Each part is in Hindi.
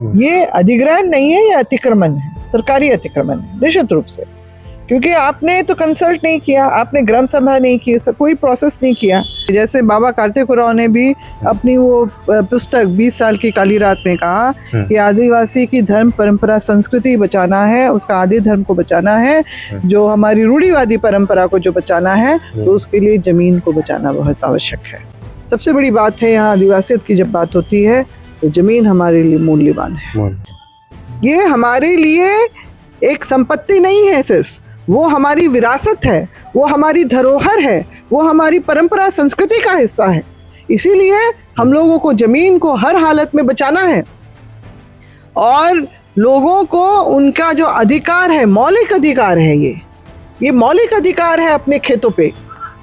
ये अधिग्रहण नहीं है, ये अतिक्रमण है, सरकारी अतिक्रमण है निश्चित रूप से, क्योंकि आपने तो कंसल्ट नहीं किया, आपने ग्राम सभा नहीं की, कोई प्रोसेस नहीं किया। जैसे बाबा कार्तिक उरांव ने भी अपनी वो पुस्तक 20 साल की काली रात में कहा कि आदिवासी की धर्म परंपरा संस्कृति बचाना है, उसका आदि धर्म को बचाना है, जो हमारी रूढ़िवादी परंपरा को जो बचाना है, तो उसके लिए जमीन को बचाना बहुत आवश्यक है। सबसे बड़ी बात है यहाँ आदिवासियत की जब बात होती है तो जमीन हमारे लिए मूल्यवान है। ये हमारे लिए एक संपत्ति नहीं है सिर्फ, वो हमारी विरासत है, वो हमारी धरोहर है, वो हमारी परंपरा संस्कृति का हिस्सा है। इसीलिए हम लोगों को जमीन को हर हालत में बचाना है और लोगों को उनका जो अधिकार है, मौलिक अधिकार है, ये मौलिक अधिकार है अपने खेतों पे,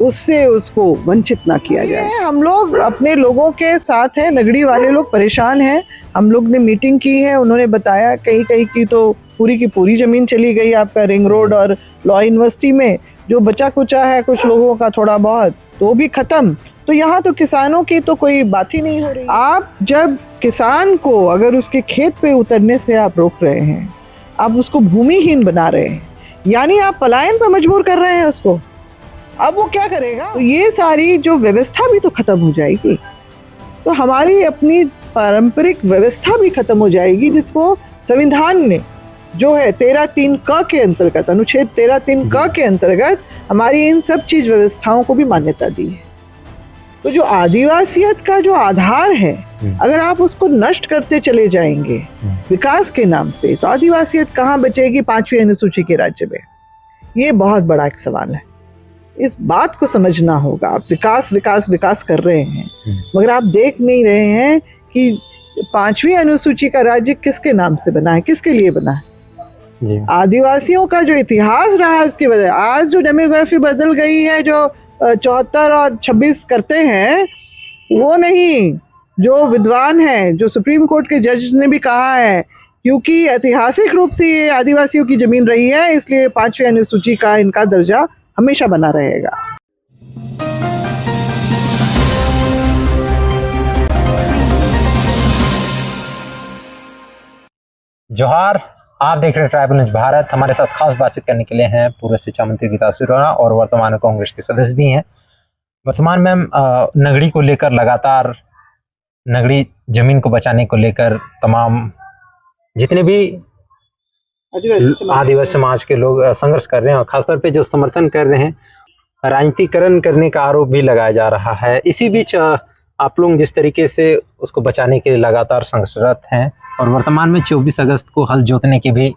उससे उसको वंचित ना किया जाए। हम लोग अपने लोगों के साथ हैं, नगड़ी वाले लोग परेशान हैं। हम लोग ने मीटिंग की है, उन्होंने बताया कहीं कहीं की तो पूरी की पूरी जमीन चली गई आपका रिंग रोड और लॉ यूनिवर्सिटी में, जो बचा कुचा है कुछ लोगों का थोड़ा बहुत तो भी खत्म। तो यहाँ तो किसानों की तो कोई बात ही नहीं हो रही। आप जब किसान को अगर उसके खेत पे उतरने से आप रोक रहे हैं, आप उसको भूमिहीन बना रहे हैं, यानी आप पलायन पर मजबूर कर रहे हैं उसको। अब वो क्या करेगा? तो ये सारी जो व्यवस्था भी तो खत्म हो जाएगी, तो हमारी अपनी पारंपरिक व्यवस्था भी खत्म हो जाएगी, जिसको संविधान ने जो है 13(3) क के अंतर्गत, अनुच्छेद 13(3) क के अंतर्गत हमारी इन सब चीज व्यवस्थाओं को भी मान्यता दी है। तो जो आदिवासियत का जो आधार है, अगर आप उसको नष्ट करते चले जाएंगे विकास के नाम पे, तो आदिवासियत कहाँ बचेगी 5वीं अनुसूची के राज्य में? ये बहुत बड़ा एक सवाल है। इस बात को समझना होगा। आप विकास विकास विकास कर रहे हैं, मगर आप देख नहीं रहे हैं कि 5वीं अनुसूची का राज्य किसके नाम से बना है, किसके लिए बना है। आदिवासियों का जो इतिहास रहा है उसकी वजह, आज जो डेमोग्राफी बदल गई है, जो 74 और 26 करते हैं, वो नहीं, जो विद्वान है, जो सुप्रीम कोर्ट के जज ने भी कहा है, क्योंकि ऐतिहासिक रूप से ये आदिवासियों की जमीन रही है, इसलिए 5वीं अनुसूची का इनका दर्जा हमेशा बना रहेगा। जोहार, आप देख रहे हैं ट्राइबल न्यूज भारत। हमारे साथ खास बातचीत करने के लिए हैं पूर्व शिक्षा मंत्री गीता सिरोना और वर्तमान में कांग्रेस के सदस्य भी हैं। वर्तमान में नगड़ी को लेकर लगातार नगड़ी जमीन को बचाने को लेकर तमाम जितने भी आदिवासी समाज के लोग संघर्ष कर रहे हैं, और खासतौर पे जो समर्थन कर रहे हैं, राजनीतिकरण करने का आरोप भी लगाया जा रहा है। इसी बीच आप लोग जिस तरीके से उसको बचाने के लिए लगातार संघर्षरत हैं, और वर्तमान में 24 अगस्त को हल जोतने की भी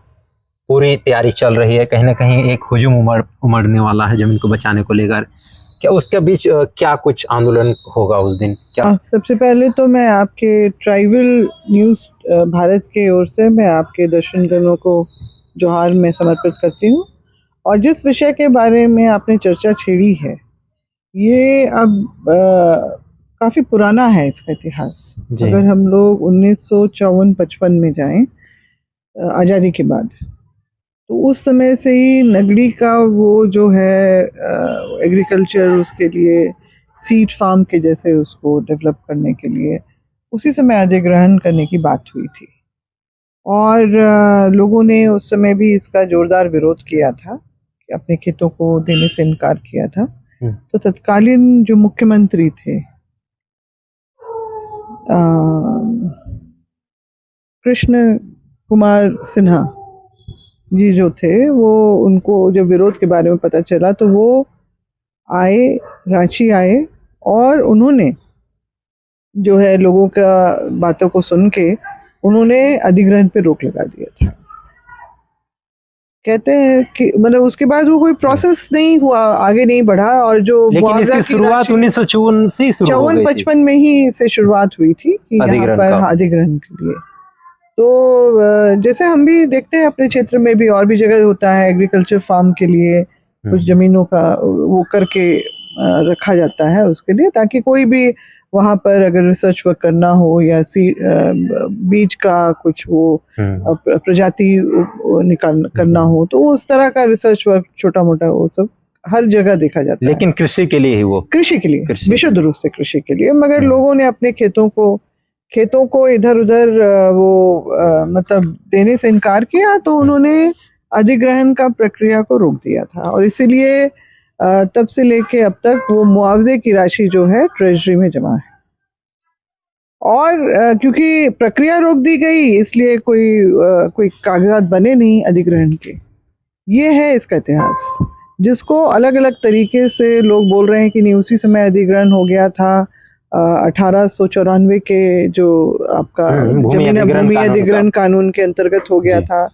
पूरी तैयारी चल रही है, कहीं ना कहीं एक हुजूम उमड़ने वाला है जमीन को बचाने को लेकर। क्या उसके बीच क्या कुछ आंदोलन होगा उस दिन? क्या सबसे पहले तो मैं आपके ट्राइबल न्यूज़ भारत के ओर से मैं आपके दर्शनगणों को जोहार में समर्पित करती हूँ। और जिस विषय के बारे में आपने चर्चा छेड़ी है, ये अब काफ़ी पुराना है इसका इतिहास। अगर हम लोग 1954-55 में जाएं, आज़ादी के बाद, तो उस समय से ही नगड़ी का वो जो है एग्रीकल्चर, उसके लिए सीड फार्म के जैसे उसको डेवलप करने के लिए उसी समय अधिग्रहण करने की बात हुई थी, और लोगों ने उस समय भी इसका जोरदार विरोध किया था, कि अपने खेतों को देने से इनकार किया था। तो तत्कालीन जो मुख्यमंत्री थे कृष्ण कुमार सिन्हा जी जो थे, वो उनको जब विरोध के बारे में पता चला तो वो आए, रांची आए, और उन्होंने जो है लोगों का बातों को सुन के उन्होंने अधिग्रहण पे रोक लगा दिया था। कहते हैं कि मतलब उसके बाद वो कोई प्रोसेस नहीं हुआ, आगे नहीं बढ़ा, और जो लेकिन शुरुआत 1954 से 54-55 में ही से शुरुआत हुई थी कि यहाँ पर अधिग्रहण के लिए। तो जैसे हम भी देखते हैं अपने क्षेत्र में भी और भी जगह होता है, एग्रीकल्चर फार्म के लिए कुछ जमीनों का वो करके रखा जाता है उसके लिए, ताकि कोई भी वहाँ पर अगर रिसर्च वर्क करना हो या बीज का कुछ वो प्रजाति करना हो, तो उस तरह का रिसर्च वर्क छोटा मोटा वो सब हर जगह देखा जाता है। लेकिन कृषि के लिए ही, वो कृषि के लिए, विशुद्ध रूप से कृषि के लिए। मगर लोगों ने अपने खेतों को खेतों को इधर उधर मतलब देने से इनकार किया, तो उन्होंने अधिग्रहण का प्रक्रिया को रोक दिया था। और इसीलिए तब से लेके अब तक वो मुआवजे की राशि जो है ट्रेजरी में जमा है। और क्योंकि प्रक्रिया रोक दी गई, इसलिए कोई कागजात बने नहीं अधिग्रहण के। ये है इसका इतिहास, जिसको अलग अलग तरीके से लोग बोल रहे हैं कि नहीं उसी समय अधिग्रहण हो गया था। 1894 के जो आपका भूमि अधिग्रहण कानून के अंतर्गत हो गया था।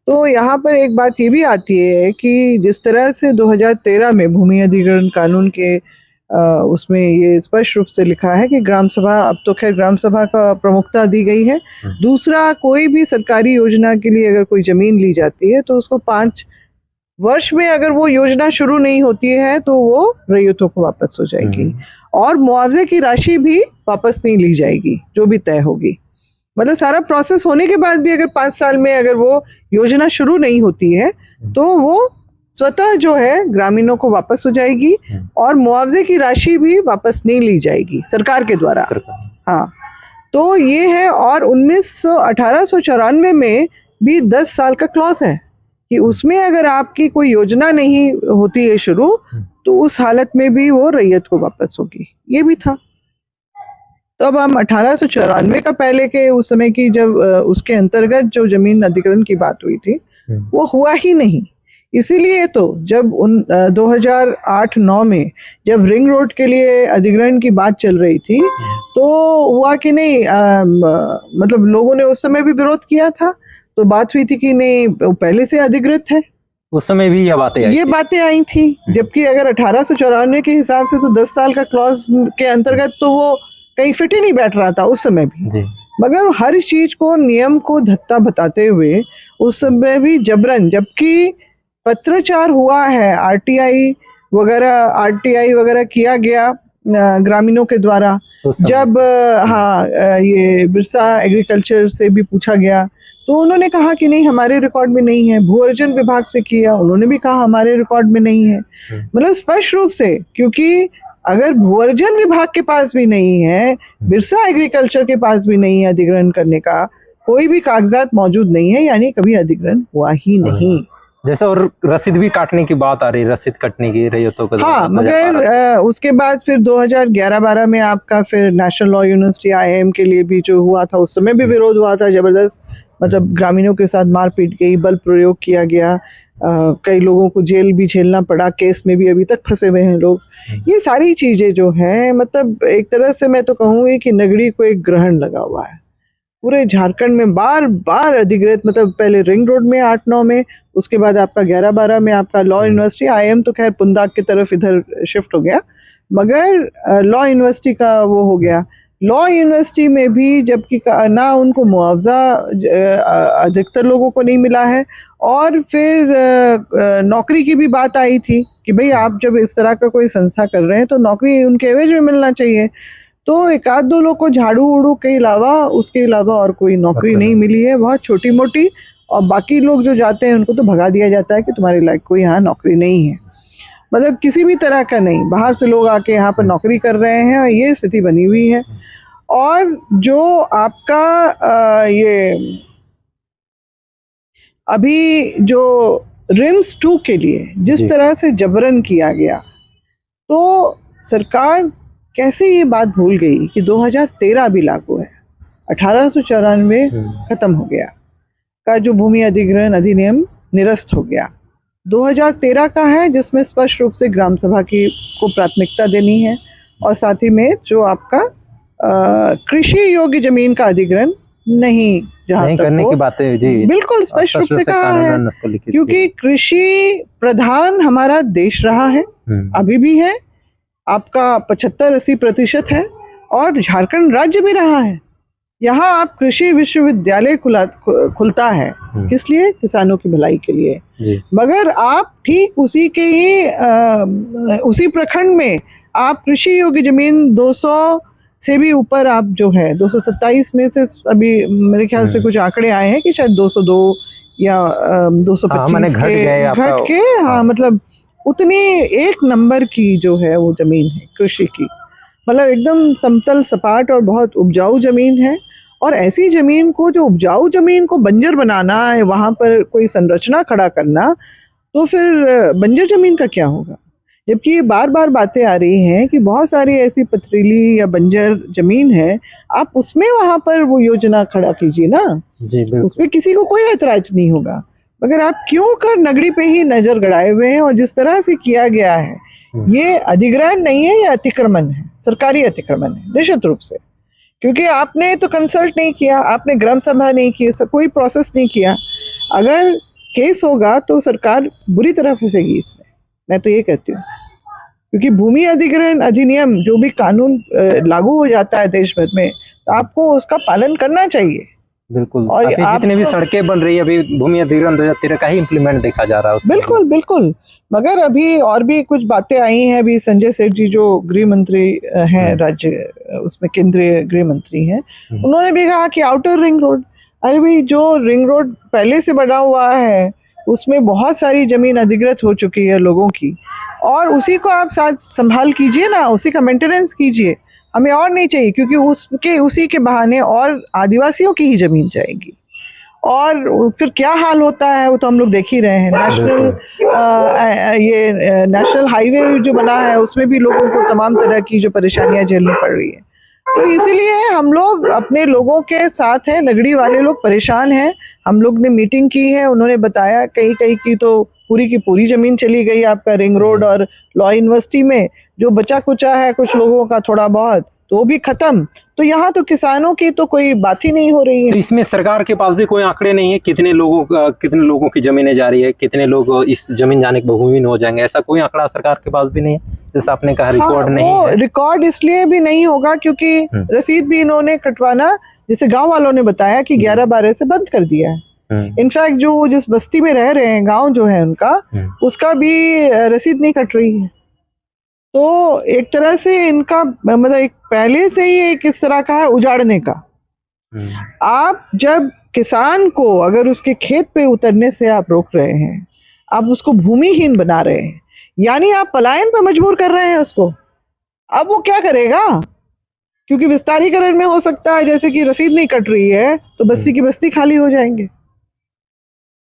तो यहाँ पर एक बात ये भी आती है कि जिस तरह से 2013 में भूमि अधिग्रहण कानून के उसमें ये स्पष्ट रूप से लिखा है कि ग्राम सभा, अब तो खैर ग्राम सभा का प्रमुखता दी गई है। दूसरा, कोई भी सरकारी योजना के लिए अगर कोई जमीन ली जाती है तो उसको 5 वर्ष में अगर वो योजना शुरू नहीं होती है तो वो रैयतों को वापस हो जाएगी, और मुआवजे की राशि भी वापस नहीं ली जाएगी जो भी तय होगी। मतलब सारा प्रोसेस होने के बाद भी अगर 5 साल में अगर वो योजना शुरू नहीं होती है तो वो स्वतः जो है ग्रामीणों को वापस हो जाएगी, और मुआवजे की राशि भी वापस नहीं ली जाएगी सरकार के द्वारा। हाँ, तो ये है। और 1894 में भी 10 साल का क्लॉज है कि उसमें अगर आपकी कोई योजना नहीं होती है शुरू, तो उस हालत में भी वो रैयत को वापस होगी। ये भी था। तो अब हम 1894 का पहले के उस समय की जब उसके अंतर्गत जो जमीन अधिग्रहण की बात हुई थी वो हुआ ही नहीं। इसीलिए तो जब 2008-9 में जब रिंग रोड के लिए अधिग्रहण की बात चल रही थी तो हुआ कि नहीं, मतलब लोगों ने उस समय भी विरोध किया था। तो बात हुई थी कि नहीं वो पहले से अधिकृत है, उस समय भी ये बातें आई थी। जबकि अगर 1894 के हिसाब से तो 10 साल का क्लॉज के अंतर्गत तो वो कहीं फिट ही नहीं बैठ रहा था उस समय भी। मगर हर चीज को, नियम को धत्ता बताते हुए उस समय भी जबरन, जबकि पत्राचार हुआ है, आरटीआई वगैरह किया गया ग्रामीणों के द्वारा। जब ये बिरसा एग्रीकल्चर से भी पूछा गया तो उन्होंने कहा कि नहीं हमारे रिकॉर्ड में नहीं है। भू-अर्जन विभाग से किया, उन्होंने भी कहा हमारे रिकॉर्ड में नहीं है। मतलब स्पष्ट रूप से, क्योंकि अगर भू-अर्जन विभाग के पास भी नहीं है, बिरसा एग्रीकल्चर के पास भी नहीं है अधिग्रहण करने का कोई भी कागजात मौजूद नहीं है, यानी कभी अधिग्रहण हुआ ही नहीं। जैसे और रसीद भी काटने की बात आ रही, रसीद कटने की रैयतों को। हाँ, मगर उसके बाद फिर 2011-12 में आपका फिर नेशनल लॉ यूनिवर्सिटी IIM के लिए भी जो हुआ था, उस समय भी विरोध हुआ था जबरदस्त। मतलब ग्रामीणों के साथ मारपीट गई, बल प्रयोग किया गया, कई लोगों को जेल भी झेलना पड़ा, केस में भी अभी तक फंसे हुए हैं लोग। ये सारी चीजें जो हैं, मतलब एक तरह से मैं तो कहूँगी कि नगड़ी को एक ग्रहण लगा हुआ है। पूरे झारखंड में बार बार अधिकृत, मतलब पहले रिंग रोड में 8-9 में, उसके बाद आपका 11-12 में आपका लॉ यूनिवर्सिटी। IIM तो खैर पुंदाक की तरफ इधर शिफ्ट हो गया, मगर लॉ यूनिवर्सिटी का वो हो गया। लॉ यूनिवर्सिटी में भी जबकि ना उनको मुआवजा अधिकतर लोगों को नहीं मिला है, और फिर नौकरी की भी बात आई थी कि भाई आप जब इस तरह का कोई संस्था कर रहे हैं तो नौकरी उनके एवज में मिलना चाहिए। तो 1-2 लोग को झाड़ू उड़ू के अलावा, उसके अलावा और कोई नौकरी नहीं मिली है, बहुत छोटी मोटी। और बाकी लोग जो जाते हैं उनको तो भगा दिया जाता है कि तुम्हारे लायक कोई यहाँ नौकरी नहीं है। मतलब किसी भी तरह का नहीं, बाहर से लोग आके यहाँ पर नौकरी कर रहे हैं, और ये स्थिति बनी हुई है। और जो आपका ये अभी जो रिम्स 2 के लिए जिस तरह से जबरन किया गया, तो सरकार कैसे ये बात भूल गई कि 2013 भी लागू है, 1894 खत्म हो गया का जो भूमि अधिग्रहण अधिनियम निरस्त हो गया। 2013 का है जिसमें स्पष्ट रूप से ग्राम सभा को प्राथमिकता देनी है, और साथ ही में जो आपका कृषि योग्य जमीन का अधिग्रहण नहीं करने की बातें जी बिल्कुल स्पष्ट रूप से कहा है, क्योंकि कृषि प्रधान हमारा देश रहा है, अभी भी है, आपका 75-80% है, और झारखंड राज्य भी रहा है। यहाँ आप कृषि विश्वविद्यालय खुलता है, किस लिए? किसानों की भलाई के लिए। मगर आप ठीक उसी के ही उसी प्रखंड में आप कृषि योग्य जमीन 200 से भी ऊपर आप जो है 227 में से अभी मेरे ख्याल से कुछ आंकड़े आए हैं कि शायद 202 या 225 घट के मतलब उतनी 1 नंबर की जो है वो जमीन है कृषि की, मतलब एकदम समतल सपाट और बहुत उपजाऊ जमीन है। और ऐसी जमीन को, जो उपजाऊ जमीन को बंजर बनाना है, वहाँ पर कोई संरचना खड़ा करना, तो फिर बंजर जमीन का क्या होगा? जबकि ये बार बार बातें आ रही हैं कि बहुत सारी ऐसी पथरीली या बंजर जमीन है, आप उसमें वहाँ पर वो योजना खड़ा कीजिए ना, जी बिल्कुल। उसमें किसी को कोई ऐतराज नहीं होगा। मगर आप क्यों कर नगरी पे ही नजर गड़ाए हुए हैं? और जिस तरह से किया गया है, ये अधिग्रहण नहीं है, ये अतिक्रमण है, सरकारी अतिक्रमण है निश्चित रूप से। क्योंकि आपने तो कंसल्ट नहीं किया, आपने ग्राम सभा नहीं की, कोई प्रोसेस नहीं किया। अगर केस होगा तो सरकार बुरी तरह फंसेगी इसमें, मैं तो ये कहती हूँ। क्योंकि भूमि अधिग्रहण अधिनियम जो भी कानून लागू हो जाता है देश भर में, तो आपको उसका पालन करना चाहिए। बिल्कुल। और अभी जितने भी सड़कें बन रही है, अभी भूमि अधिग्रहण 2013 का ही इम्प्लीमेंट देखा जा रहा है उसमें। बिल्कुल बिल्कुल। मगर अभी और भी कुछ बातें आई हैं। अभी संजय सेठ जी जो गृह मंत्री हैं, राज्य उसमें केंद्रीय गृह मंत्री हैं, उन्होंने भी कहा कि आउटर रिंग रोड, अरे भाई जो रिंग रोड पहले से बना हुआ है उसमें बहुत सारी जमीन अधिग्रहित हो चुकी है लोगों की, और उसी को आप साथ संभाल कीजिए ना, उसी का मेंटेनेंस कीजिए। हमें और नहीं चाहिए, क्योंकि उसी के बहाने और आदिवासियों की ही जमीन जाएगी। और फिर क्या हाल होता है वो तो हम लोग देख ही रहे हैं। नेशनल हाईवे जो बना है उसमें भी लोगों को तमाम तरह की जो परेशानियां झेलनी पड़ रही है। तो इसीलिए हम लोग अपने लोगों के साथ हैं, नगरी वाले लोग परेशान हैं। हम लोग ने मीटिंग की है, उन्होंने बताया कहीं कहीं की तो पूरी की पूरी जमीन चली गई आपका रिंग रोड और लॉ यूनिवर्सिटी में, जो बचा कुचा है कुछ लोगों का थोड़ा बहुत, तो वो भी खत्म। तो यहाँ तो किसानों की तो कोई बात ही नहीं हो रही है। तो इसमें सरकार के पास भी कोई आंकड़े नहीं है, कितने लोगों की जमीनें जा रही है, कितने लोग इस जमीन जाने के बहुमीन हो जाएंगे, ऐसा कोई आंकड़ा सरकार के पास भी नहीं है, जैसा आपने कहा रिकॉर्ड नहीं है। रिकॉर्ड इसलिए भी नहीं होगा क्योंकि रसीद भी इन्होंने कटवाना, जैसे गांव वालों ने बताया कि 11-12 से बंद कर दिया है। इनफैक्ट जो जिस बस्ती में रह रहे हैं, गांव जो है उनका, उसका भी रसीद नहीं कट रही है। तो एक तरह से इनका मतलब एक पहले से ही एक इस तरह का है उजाड़ने का। आप जब किसान को अगर उसके खेत पे उतरने से आप रोक रहे हैं, आप उसको भूमिहीन बना रहे हैं, यानी आप पलायन पे मजबूर कर रहे हैं उसको। अब वो क्या करेगा? क्योंकि विस्तारीकरण में हो सकता है जैसे कि रसीद नहीं कट रही है तो बस्ती की बस्ती खाली हो जाएंगे।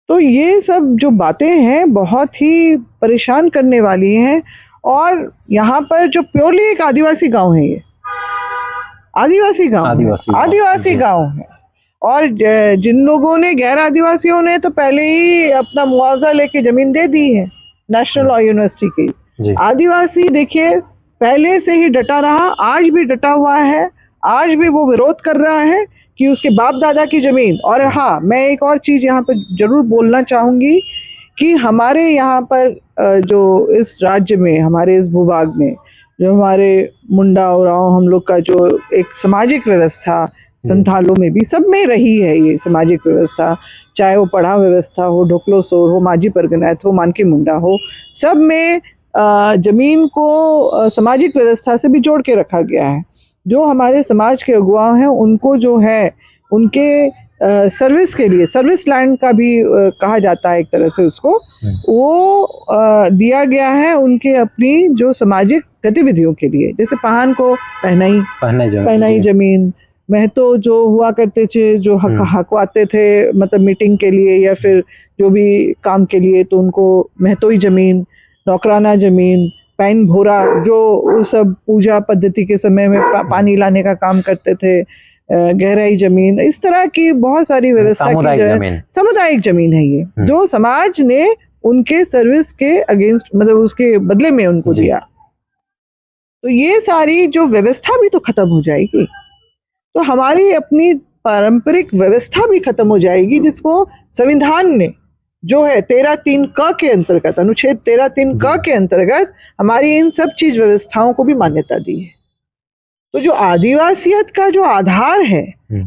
तो ये सब जो बातें हैं बहुत ही परेशान करने वाली हैं। और यहाँ पर जो प्योरली एक आदिवासी गांव है, ये आदिवासी गांव है। और जिन लोगों ने, गैर आदिवासियों ने तो पहले ही अपना मुआवजा लेके जमीन दे दी है नेशनल लॉ यूनिवर्सिटी की। आदिवासी देखिए पहले से ही डटा रहा, आज भी डटा हुआ है, आज भी वो विरोध कर रहा है कि उसके बाप दादा की जमीन। और हाँ, मैं एक और चीज यहाँ पर जरूर बोलना चाहूंगी कि हमारे यहाँ पर जो इस राज्य में, हमारे इस भूभाग में, जो हमारे मुंडा उरांव हम लोग का जो एक सामाजिक व्यवस्था, संथालों में भी सब में रही है ये सामाजिक व्यवस्था, चाहे वो पढ़ा व्यवस्था हो, ढोकलो सोर हो, माझी परगनायत हो, मानकी मुंडा हो, सब में जमीन को सामाजिक व्यवस्था से भी जोड़ के रखा गया है। जो हमारे समाज के अगुआ हैं उनको जो है उनके सर्विस के लिए, सर्विस लैंड का भी कहा जाता है एक तरह से उसको, वो दिया गया है उनके अपनी जो सामाजिक गतिविधियों के लिए। जैसे पाहन को पहनाई जमीन, महतो जो हुआ करते थे, जो हकवाते थे मतलब मीटिंग के लिए या फिर जो भी काम के लिए, तो उनको महतोई जमीन, नौकराना जमीन, पैन भोरा जो सब पूजा पद्धति के समय में पानी लाने का काम करते थे, गहराई जमीन, इस तरह की बहुत सारी व्यवस्था की सामुदायिक जमीन है ये, जो समाज ने उनके सर्विस के अगेंस्ट, मतलब उसके बदले में उनको दिया। तो ये सारी जो व्यवस्था भी तो खत्म हो जाएगी, तो हमारी अपनी पारंपरिक व्यवस्था भी खत्म हो जाएगी, जिसको संविधान ने जो है 13(3) क के अंतर्गत, अनुच्छेद 13(3) क के अंतर्गत हमारी इन सब चीज व्यवस्थाओं को भी मान्यता दी है। तो जो आदिवासियत का जो आधार है,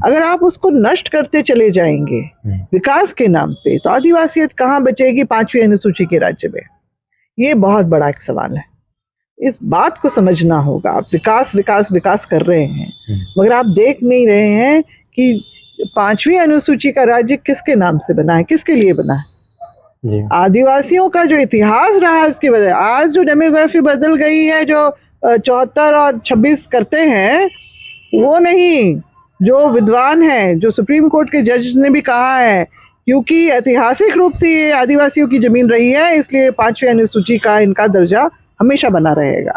अगर आप उसको नष्ट करते चले जाएंगे विकास के नाम पे, तो आदिवासियत कहाँ बचेगी 5वीं अनुसूची के राज्य में? ये बहुत बड़ा एक सवाल है। इस बात को समझना होगा। आप विकास विकास विकास कर रहे हैं, मगर आप देख नहीं रहे हैं कि 5वीं अनुसूची का राज्य किसके नाम से बना है, किसके लिए बना है। जी आदिवासियों का जो इतिहास रहा है उसकी वजह, आज जो डेमोग्राफी बदल गई है, जो 74 और 26 करते हैं वो नहीं, जो विद्वान है, जो सुप्रीम कोर्ट के जज ने भी कहा है, क्योंकि ऐतिहासिक रूप से ये आदिवासियों की जमीन रही है, इसलिए 5वीं अनुसूची का इनका दर्जा हमेशा बना रहेगा।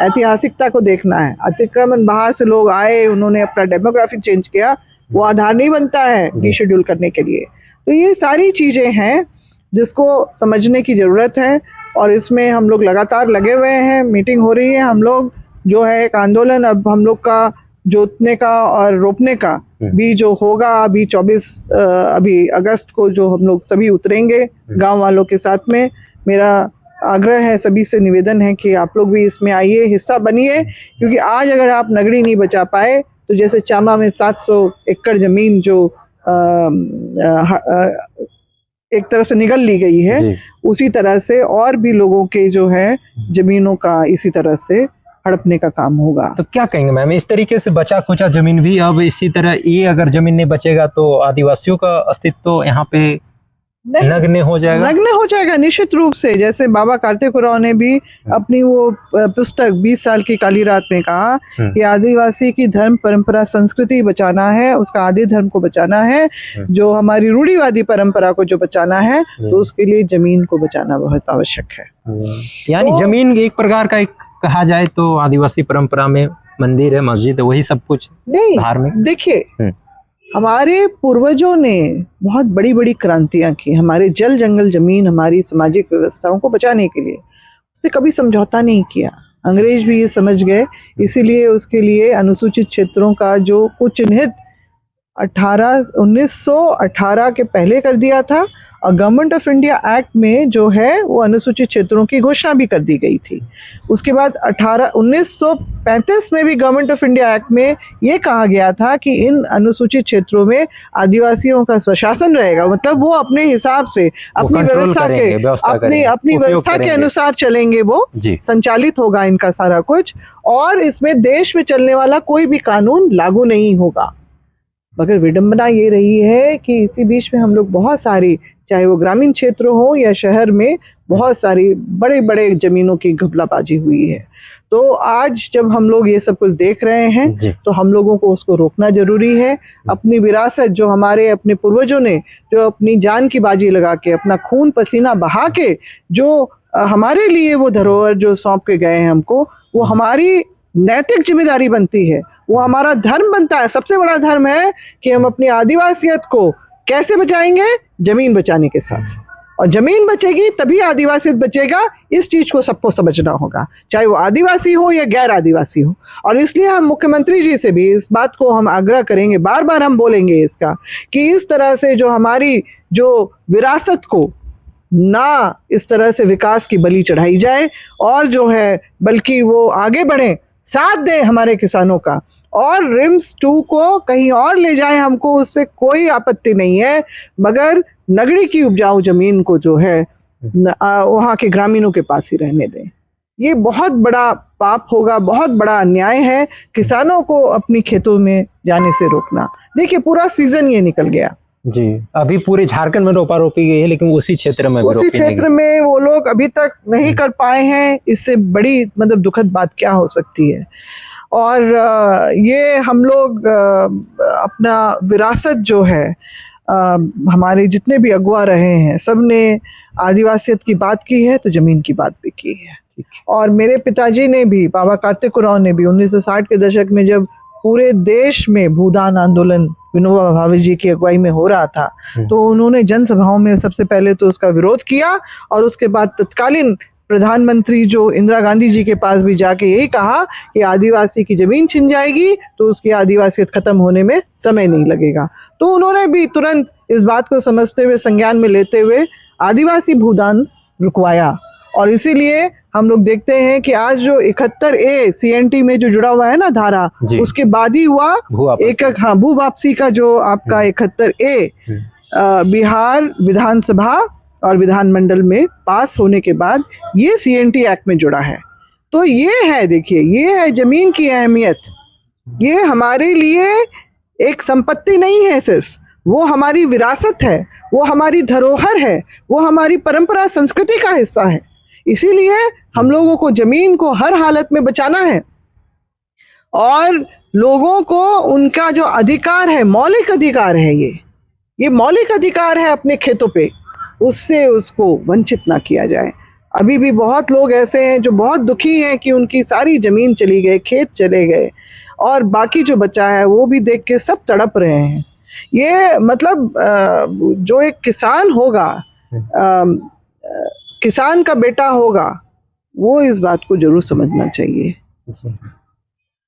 ऐतिहासिकता को देखना है। अतिक्रमण बाहर से लोग आए, उन्होंने अपना डेमोग्राफिक चेंज किया, वो आधार नहीं बनता है डीशेड्यूल करने के लिए। तो ये सारी चीज़ें हैं जिसको समझने की ज़रूरत है, और इसमें हम लोग लगातार लगे हुए हैं। मीटिंग हो रही है, हम लोग जो है एक आंदोलन अब हम लोग का जोतने का और रोपने का भी जो होगा, अभी 24 अभी अगस्त को जो हम लोग सभी उतरेंगे गांव वालों के साथ में। मेरा आग्रह है, सभी से निवेदन है कि आप लोग भी इसमें आइए, हिस्सा बनिए, क्योंकि आज अगर आप नगरी नहीं बचा पाए तो जैसे चामा में 700 एकड़ जमीन जो एक तरह से निगल ली गई है, उसी तरह से और भी लोगों के जो है जमीनों का इसी तरह से हड़पने का काम होगा। तो क्या कहेंगे मैम, इस तरीके से बचा खुचा जमीन भी अब इसी तरह, ये अगर जमीन नहीं बचेगा तो आदिवासियों का अस्तित्व यहाँ पे नग्न हो जाएगा? नग्न हो जाएगा निश्चित रूप से। जैसे बाबा कार्तिक उरांव ने भी अपनी वो पुस्तक 20 साल की काली रात में कहा कि आदिवासी की धर्म परंपरा संस्कृति बचाना है, उसका आदि धर्म को बचाना है, जो हमारी रूढ़िवादी परंपरा को जो बचाना है, तो उसके लिए जमीन को बचाना बहुत आवश्यक है। यानी तो, जमीन एक प्रकार का, एक कहा जाए तो आदिवासी परंपरा में मंदिर है, मस्जिद है, वही सब कुछ नहीं। धार्मिक देखिए, हमारे पूर्वजों ने बहुत बड़ी बड़ी क्रांतियां की, हमारे जल जंगल जमीन, हमारी सामाजिक व्यवस्थाओं को बचाने के लिए। उसने कभी समझौता नहीं किया। अंग्रेज भी ये समझ गए, इसीलिए उसके लिए अनुसूचित क्षेत्रों का जो कुछ चिन्हित 1918 के पहले कर दिया था, और गवर्नमेंट ऑफ इंडिया एक्ट में जो है वो अनुसूचित क्षेत्रों की घोषणा भी कर दी गई थी। उसके बाद 1935 में भी गवर्नमेंट ऑफ इंडिया एक्ट में ये कहा गया था कि इन अनुसूचित क्षेत्रों में आदिवासियों का स्वशासन रहेगा, मतलब वो अपने हिसाब से अपनी व्यवस्था के अपनी व्यवस्था के अनुसार चलेंगे, वो संचालित होगा इनका सारा कुछ, और इसमें देश में चलने वाला कोई भी कानून लागू नहीं होगा। मगर विडंबना ये रही है कि इसी बीच में हम लोग बहुत सारी, चाहे वो ग्रामीण क्षेत्र हो या शहर में, बहुत सारी बड़े बड़े जमीनों की घपलाबाजी हुई है। तो आज जब हम लोग ये सब कुछ देख रहे हैं तो हम लोगों को उसको रोकना जरूरी है। अपनी विरासत जो हमारे अपने पूर्वजों ने जो अपनी जान की बाजी लगा के, अपना खून पसीना बहा के जो हमारे लिए वो धरोहर जो सौंप के गए हैं हमको, वो हमारी नैतिक जिम्मेदारी बनती है, वो हमारा धर्म बनता है। सबसे बड़ा धर्म है कि हम अपनी आदिवासियत को कैसे बचाएंगे, जमीन बचाने के साथ। और जमीन बचेगी तभी आदिवासियत बचेगा, इस चीज को सबको समझना होगा, चाहे वो आदिवासी हो या गैर आदिवासी हो। और इसलिए हम मुख्यमंत्री जी से भी इस बात को हम आग्रह करेंगे, बार बार हम बोलेंगे इसका, कि इस तरह से जो हमारी जो विरासत को ना इस तरह से विकास की बलि चढ़ाई जाए, और जो है बल्कि वो आगे बढ़े, साथ दें हमारे किसानों का, और रिम्स 2 को कहीं और ले जाएं, हमको उससे कोई आपत्ति नहीं है, मगर नगरी की उपजाऊ जमीन को जो है वहाँ के ग्रामीणों के पास ही रहने दें। ये बहुत बड़ा पाप होगा, बहुत बड़ा अन्याय है किसानों को अपनी खेतों में जाने से रोकना। देखिए, पूरा सीजन ये निकल गया जी, अभी पूरे झारखंड में रोपा रोपी गई है, लेकिन उसी क्षेत्र में वो लोग अभी तक नहीं कर पाए हैं। इससे बड़ी मतलब दुखद बात क्या हो सकती है। और ये हम लोग अपना विरासत जो है, हमारे जितने भी अगुआ रहे हैं, सब ने आदिवासियत की बात की है तो जमीन की बात भी की है। और मेरे पिताजी ने भी, बाबा कार्तिक उरांव ने भी 1960 के दशक में जब पूरे देश में भूदान आंदोलन विनोबा भावे जी की अगुवाई में हो रहा था, तो उन्होंने जनसभाओं में सबसे पहले तो उसका विरोध किया, और उसके बाद तत्कालीन प्रधानमंत्री जो इंदिरा गांधी जी के पास भी जाके यही कहा कि आदिवासी की जमीन छिन जाएगी तो उसकी आदिवासियत खत्म होने में समय नहीं लगेगा। तो उन्होंने भी तुरंत इस बात को समझते हुए, संज्ञान में लेते हुए आदिवासी भूदान रुकवाया। और इसीलिए हम लोग देखते हैं कि आज जो 71A CNT में जो जुड़ा हुआ है ना धारा, उसके बाद ही हुआ भू वापसी का जो आपका 71A बिहार विधानसभा और विधानमंडल में पास होने के बाद ये CNT एक्ट में जुड़ा है। तो ये है, देखिए, ये है जमीन की अहमियत। ये हमारे लिए एक संपत्ति नहीं है सिर्फ, वो हमारी विरासत है, वो हमारी धरोहर है, वो हमारी परंपरा संस्कृति का हिस्सा है। इसीलिए हम लोगों को जमीन को हर हालत में बचाना है और लोगों को उनका जो अधिकार है, मौलिक अधिकार है, ये मौलिक अधिकार है अपने खेतों पे, उससे उसको वंचित ना किया जाए। अभी भी बहुत लोग ऐसे हैं जो बहुत दुखी हैं कि उनकी सारी जमीन चली गई, खेत चले गए, और बाकी जो बचा है वो भी देख के सब तड़प रहे हैं। ये मतलब जो एक किसान होगा, किसान का बेटा होगा, वो इस बात को जरूर समझना चाहिए।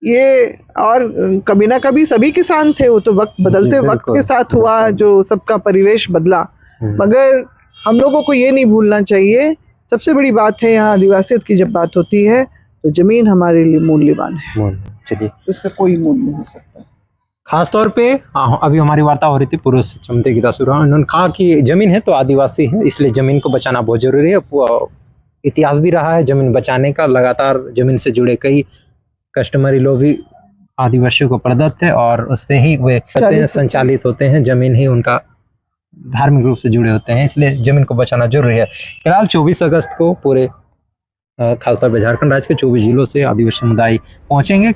ये और कभी ना कभी सभी किसान थे, वो तो वक्त बदलते वक्त के साथ हुआ जो सबका परिवेश बदला, मगर हम लोगों को ये नहीं भूलना चाहिए। सबसे बड़ी बात है यहाँ आदिवासियत की जब बात होती है तो जमीन हमारे लिए मूल्यवान है, चलिए इसका कोई मूल्य नहीं हो सकता। खासतौर पे अभी हमारी वार्ता हो रही थी पूर्व सचिव चमते गीतासुरा, उन्होंने कहा कि जमीन है तो आदिवासी है, इसलिए जमीन को बचाना बहुत जरूरी है। इतिहास भी रहा है जमीन बचाने का, लगातार जमीन से जुड़े कई कस्टमरी लॉ भी आदिवासियों को प्रदत्त है और उससे ही वे संचालित होते हैं, जमीन ही उनका धार्मिक रूप से जुड़े होते हैं, इसलिए जमीन को बचाना जरूरी है। फिलहाल 24 अगस्त को पूरे खासतौर पर झारखंड राज्य के 24 जिलों से आदिवासी समुदाय पहुंचेंगे।